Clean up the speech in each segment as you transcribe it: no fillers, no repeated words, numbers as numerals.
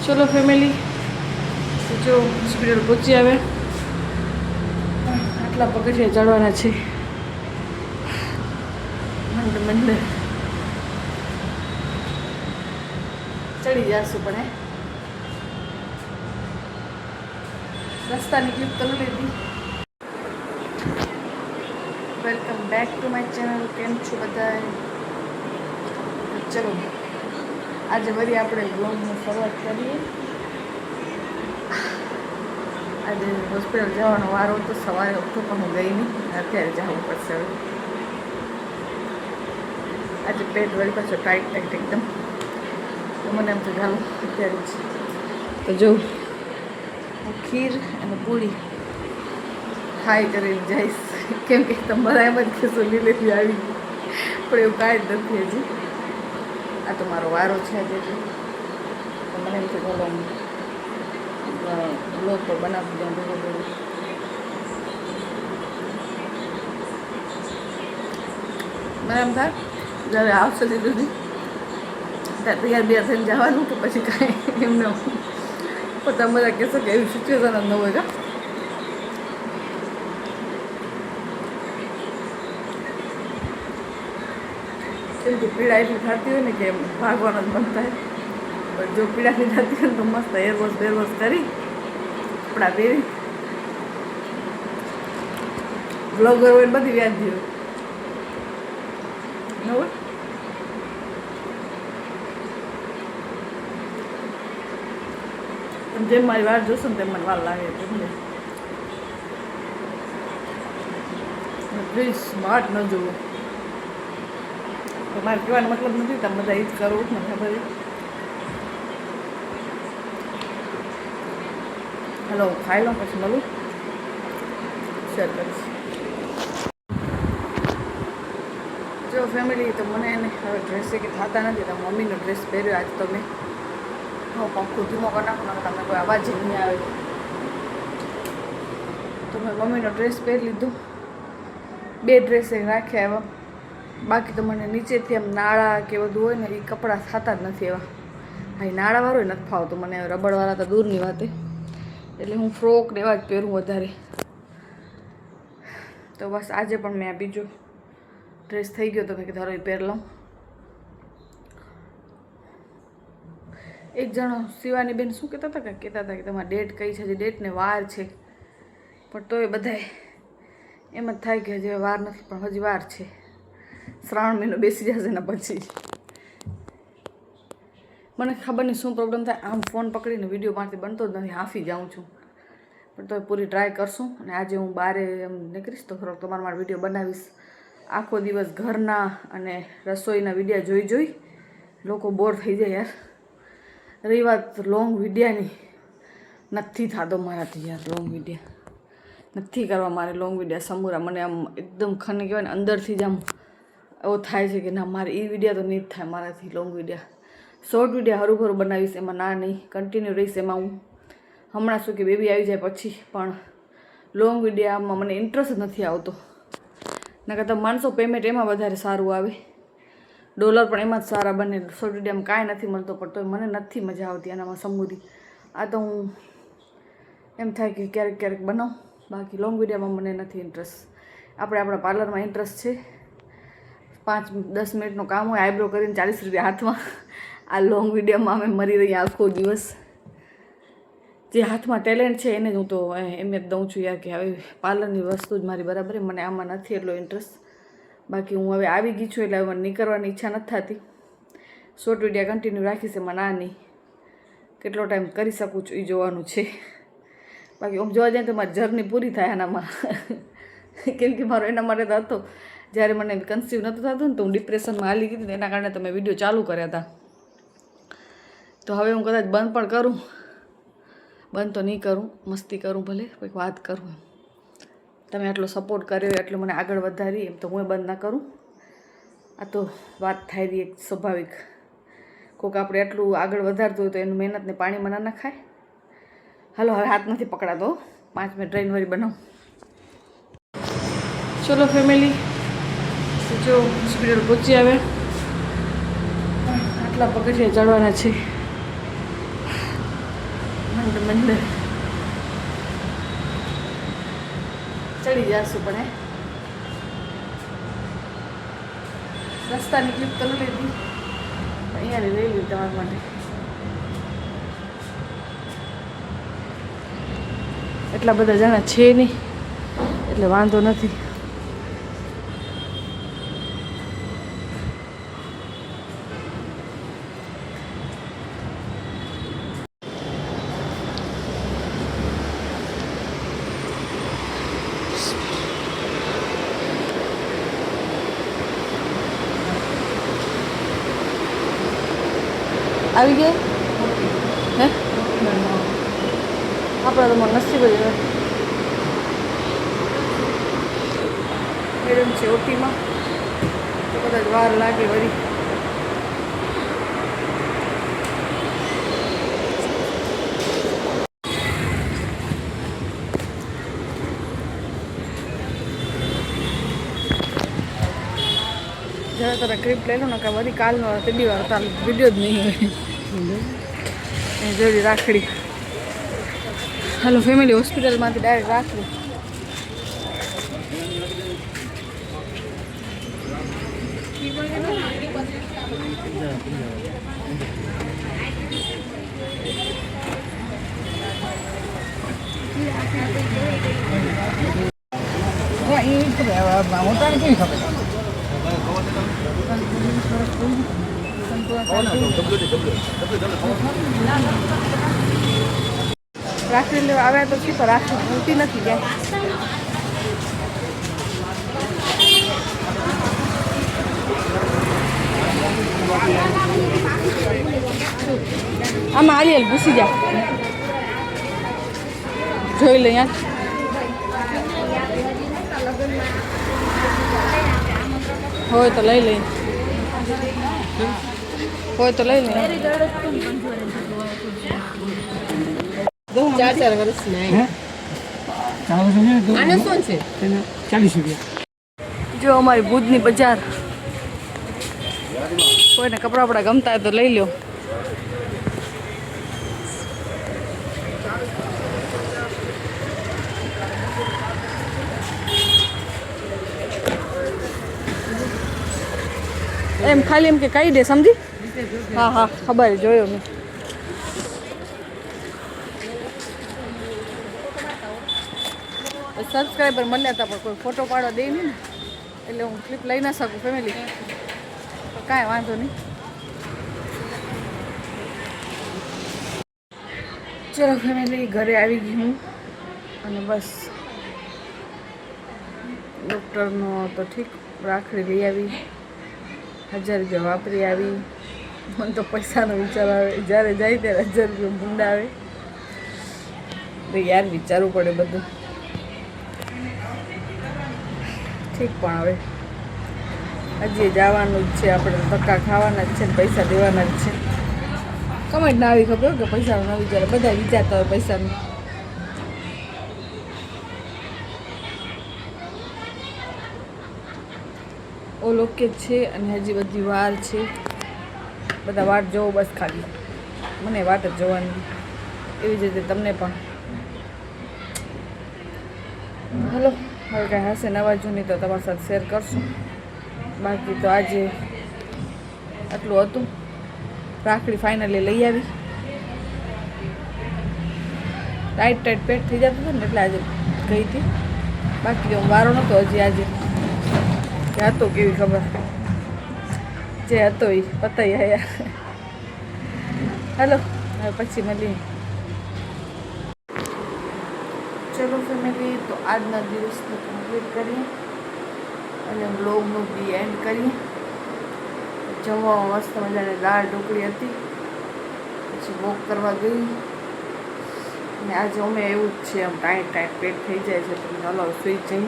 चलो फैमिली जो हॉस्पिटल पहुंची आवे आटला पगथिया चढ़वाना छे मंड मंड चढ़ी जाशू पण रस्ता की क्लिप कर लीधी। Welcome back to my channel. केम छो बधाय? चलो आज वरी आपणे ब्लॉगनी शुरुआत करिए। आज हॉस्पिटल जवानो वारो तो सवारे उठो पण हूँ गई नहीं, अत्यारे जवुं पड़शे। आज पेट वरी पाछो टाइट टाइट एकदम, तो मने एम तो चालो अत्यारे ज तो जो खीर अने पूरी खाई करीने जाईश, केम के तमारा एम ज कहेशो लीलेली आवी पण एवुं कांई ज नथी हजी। आ तो मारो वारो छे आज तो मने एम थी चालो ब्लॉग तो बनावी दऊं भेगो भेगो। મને એમ થાય જ્યારે આવશે દીદી ત્યારે તૈયાર બિયાર થઈને જવાનું તો પછી કાંઈ એમને પણ તમે બધા કહેશો કે એવી સિચ્યુએશન જ ન હોય કા। કેમ કે પીડા એટલી થતી હોય ને કે ભાગવાનો જ મન થાય, પણ જો પીડા નહીં થતી હોય ને તો મસ્ત હેરવોશ બેરવોશ કરી કપડાં પહેરી બ્લોગર હોય બધી વ્યાજ હોય ન હોય। જેમ મારી વાર જોશો ને તેમ મને વાર લાગે પ્લીઝ સ્માર્ટ ન જોવું। તો મારે કહેવાનો મતલબ નથી તમે બધા એ જ કરો, મને ખબર છે। હલો ખાઈ લો પછી મળું, શેર કરીશ। જો ફેમિલી તો મને એને હવે ડ્રેસે કે થતા નથી, તો મમ્મીનો ડ્રેસ પહેર્યો આજ તો મેં। હું પંખો ધીમો કરી નાખું ને તમને કોઈ અવાજ નહીં આવે, તો મેં મમ્મીનો ડ્રેસ પહેરી લીધો। બે ડ્રેસ રાખ્યા એવા, બાકી તો મને નીચેથી આમ નાળા કે બધું હોય ને એ કપડાં થતા જ નથી એવા। હા એ નાળાવાળો નથી ફાવતો મને, રબડવાળા તો દૂરની વાતે, એટલે હું ફ્રોક ને એવા જ પહેરું વધારે। તો બસ આજે પણ મેં આ બીજો ડ્રેસ થઈ ગયો તો મેં કીધું હવે પહેર લઉં। એક જણો શિવાની બેન શું કહેતા હતા કે તમારી ડેટ કઈ છે? હજી ડેટને વાર છે, પણ તોય બધાય એમ જ થાય કે હજી વાર નથી, પણ હજી વાર છે। શ્રાવણ મહિનો બેસી જશે ને પછી મને ખબર નહીં શું પ્રોબ્લેમ થાય, આમ ફોન પકડીને વિડીયો માંથી બનતો જ નથી, હાંફી જાઉં છું, પણ તોય પૂરી ટ્રાય કરશું। અને આજે હું બહારે એમ નીકળીશ તો થોડોક તમારા માટે વિડીયો બનાવીશ। આખો દિવસ ઘરના અને રસોઈના વિડીયા જોઈ લોકો બોર થઈ જાય યાર। રહી વાત લોંગ વિડીયાની, નથી થતો મારાથી યાર લોંગ વિડીયા, નથી કરવા મારે લોંગ વિડીયા સમૂરા। મને આમ એકદમ ખને કહેવાય ને અંદરથી જ આમ એવો થાય છે કે ના મારે એ વિડીયા તો નહીં જ થાય મારાથી લોંગ વિડીયા। શોર્ટ વિડીયા હરું ભરું બનાવીશ, એમાં ના નહીં કન્ટિન્યુ રહીશ એમાં હું। હમણાં શું કે બેબી આવી જાય પછી, પણ લોંગ વિડીયામાં મને ઇન્ટરેસ્ટ નથી આવતો। નકર તો માણસો પેમેન્ટ એમાં વધારે સારું આવે, ડોલર પણ એમાં જ સારા બને। શોર્ટ વિડીયામાં કાંઈ નથી મળતો, પણ તો મને નથી મજા આવતી એનામાં સમૂરી। આ તો હું એમ થાય કે ક્યારેક ક્યારેક બનાવું, બાકી લોંગ વિડીયામાં મને નથી ઇન્ટરેસ્ટ। આપણે આપણા પાર્લરમાં ઇન્ટરેસ્ટ છે, 5-10 મિનિટનું કામ હોય, આઈબ્રો કરીને 40 રૂપિયા હાથમાં। આ લોંગ વિડીયોમાં અમે મરી રહી આખો દિવસ। જે હાથમાં ટેલેન્ટ છે એને જ હું તો એમ જ દઉં છું યાર કે હવે પાર્લરની વસ્તુ જ મારી બરાબર, મને આમાં નથી એટલો ઇન્ટરેસ્ટ। બાકી હું હવે આવી ગઈ છું એટલે હવે મને નીકળવાની ઈચ્છા નથી થતી। શોર્ટ વિડીયા કન્ટિન્યુ રાખીશ, એમાં ના નહીં કેટલો ટાઈમ કરી શકું છું એ જોવાનું છે। બાકી આમ જોવા જાય તો મારી જર્ની પૂરી થાય આનામાં કેમ કે મારો એના માટે તો હતો, જ્યારે મને કન્સીવ નહોતું થતું ને તો હું ડિપ્રેશનમાં હાલી ગઈ, એના કારણે તો મેં વિડીયો ચાલુ કર્યા હતા। તો હવે હું કદાચ બંધ પણ કરું, બંધ તો નહીં કરું, મસ્તી કરું ભલે, કોઈક વાત કરું। તમે આટલો સપોર્ટ કર્યો, એટલો મને આગળ વધારી, એમ તો હું બંધ ના કરું। આ તો વાત થાય રહી એક સ્વાભાવિક, કોઈક આપણે એટલું આગળ વધારતું હોય તો એનું મહેનતને પાણીમાં ના નખાય। હાલો હવે હાથ નથી પકડાતો, 5 મિનિટ રહીને વળી બનાવું। ચલો ફેમિલી જો હોસ્પિટલ પહોંચી આવ્યા, આટલા પગથિયા ચડવાના છે મંદિર ચડી જશું પણ રસ્તાની ક્લિપ તો લીધી અહીંયા લઈ લીધી તમારા માટે. એટલા બધા જણા છે નહીં એટલે વાંધો નથી. આવી ગયા હે આપણા તો મને નસીબ જ મેડમ છે ઓટીમાં તો કદાચ વાર લાગે વળી. જરા તારા ક્લિપ લઈ લો ને કે વળી કાલનો તેડી વાર તાર વિડીયો જ નહીં હોય જોડી રાખડી. હાલો ફેમિલી હોસ્પિટલમાંથી ડાયરેક્ટ રાખડી. મોટા કેવી ખબર રાખડી લેવા આવ્યા તો છે પણ રાખડી મોટી નથી ક્યાંય. આમાં આલિયલ ઘૂસી જા જોઈ લે યાર. હોય તો લઈ લઈ હોય તો લઈ લઈ. 4 વર્ષના આને શું છે 40 રૂપિયા. જો અમારી ભુજની બજાર કોઈને કપડાં બપડા ગમતા હોય તો લઈ લો. એમ ખાલી એમ કે કહી દે સમજી. હા હા ખબર જોયો મેં. સબસ્ક્રાઈબર મળ્યા હતા પણ કોઈ ફોટો પાડવા દે નહીં ને એટલે હું ક્લિપ લઈ ના શકું ફેમિલી. તો કાંઈ વાંધો નહીં. ચલો ફેમિલી ઘરે આવી ગઈ હું અને બસ ડૉક્ટરનો તો ઠીક રાખડી લઈ આવી 1000 રૂપિયા વાપરી આવી. મને તો પૈસાનો વિચાર આવે જ્યારે જાય ત્યારે 1000 રૂપિયા ભૂંડા આવે તો યાર વિચારવું પડે બધું. ઠીક પણ હવે હજી જવાનું જ છે આપણે ધક્કા ખાવાના જ છે ને પૈસા દેવાના જ છે. કમેન્ટ ના આવી ખબર કે પૈસાનું ના વિચારે બધા વિચારતા હોય પૈસાનું. ઓલ ઓકે છે અને હજી બધી વાર છે. બધા વાટ જોવો બસ ખાલી મને વાટ જ જોવાની એવી જ રીતે તમને પણ. હલો હવે કાંઈ હશે નવા જૂની તો તમારી સાથે શેર કરશું. બાકી તો આજે આટલું હતું. રાખડી ફાઇનલી લઈ આવી. ટાઈટ પેટ થઈ જતું હતું ને એટલે આજે ગઈ હતી. બાકી હું વારો નહોતો હજી આજે કે હતો કેવી ખબર જે હતો એ પતાઈ આવ્યા. હલો હવે પછી મળીએ. ચલો ફેમિલી તો આજના દિવસને કમ્પ્લીટ કરીએ અને બ્લોગનું બી એન્ડ કરીએ. જમવામાં મસ્ત મજાની દાળ ઢોકળી હતી પછી વોક કરવા ગઈ અને આજે અમે એવું જ છે આમ ટાઈટ પેટ થઈ જાય છે તો હલો સુઈ જઈ.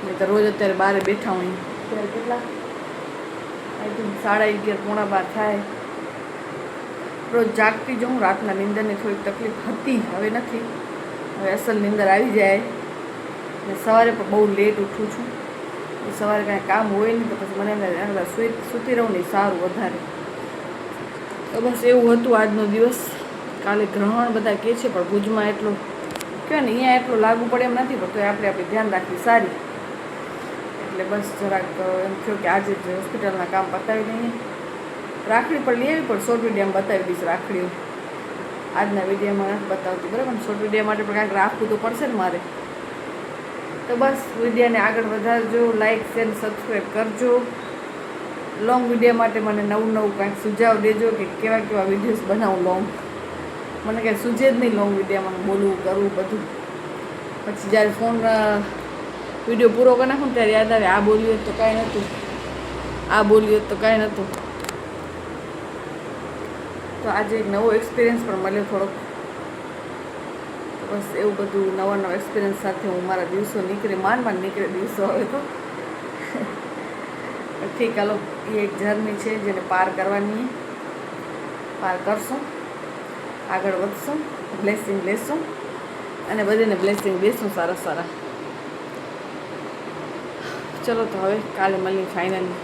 મેં તો રોજ અત્યારે બહાર બેઠા હોય અત્યારે કેટલા આઈ થિંક 11:30 પોણા 12 થાય. રોજ જાગતી જાઉં. રાતના નીંદરની થોડીક તકલીફ હતી હવે નથી. હવે અસલ નીંદર આવી જાય ને સવારે પણ બહુ લેટ ઉઠું છું. સવારે કાંઈ કામ હોય નહીં તો પછી મને સૂતી રહું નહીં સારું વધારે. તો બસ એવું હતું આજનો દિવસ. કાલે ગ્રહણ બધા કહે છે, પણ ભુજમાં એટલું કહેવાય ને અહીંયા એટલું લાગુ પડે એમ નથી, પણ તો આપણે ધ્યાન રાખવી સારી. એટલે બસ જરાક એમ થયું કે આજે જ હોસ્પિટલના કામ પતાવી દઈએ. રાખડી પણ લઈ આવી, પણ શોર્ટ વિડીયોમાં બતાવી દઈશ રાખડીઓ. આજના વિડીયોમાં નથી બતાવતી, બરાબર ને? શોર્ટ વિડીયો માટે પણ કાંઈક રાખવું તો પડશે ને મારે. તો બસ વિડીયોને આગળ વધારજો, લાઇક શેર સબસ્ક્રાઈબ કરજો. લોંગ વિડીયો માટે મને નવું કાંઈક સુઝાવ દેજો કે કેવા વિડીયોઝ બનાવું લોંગ. મને કાંઈ સૂઝે જ નહીં લોંગ વિડીયોમાં બોલવું કરવું બધું. પછી જ્યારે ફોન વિડીયો પૂરો કરી નાખું ત્યારે યાદ આવે આ બોલ્યું તો કાંઈ નહોતું, આ બોલ્યું તો કાંઈ નહોતું. તો આજે એક નવો એક્સપિરિયન્સ પણ મળ્યો થોડોક. બસ એવું બધું નવા એક્સપિરિયન્સ સાથે હું મારા દિવસો માંડ નીકળે દિવસો હવે તો. ઠીક, હાલો, એ એક જર્ની છે જેને પાર કરવાની, પાર કરશું, આગળ વધશું, બ્લેસિંગ લેશું અને બધાને બ્લેસિંગ દેશું સારા. ચલો તો હવે કાલે મળીએ ફાઇનલી.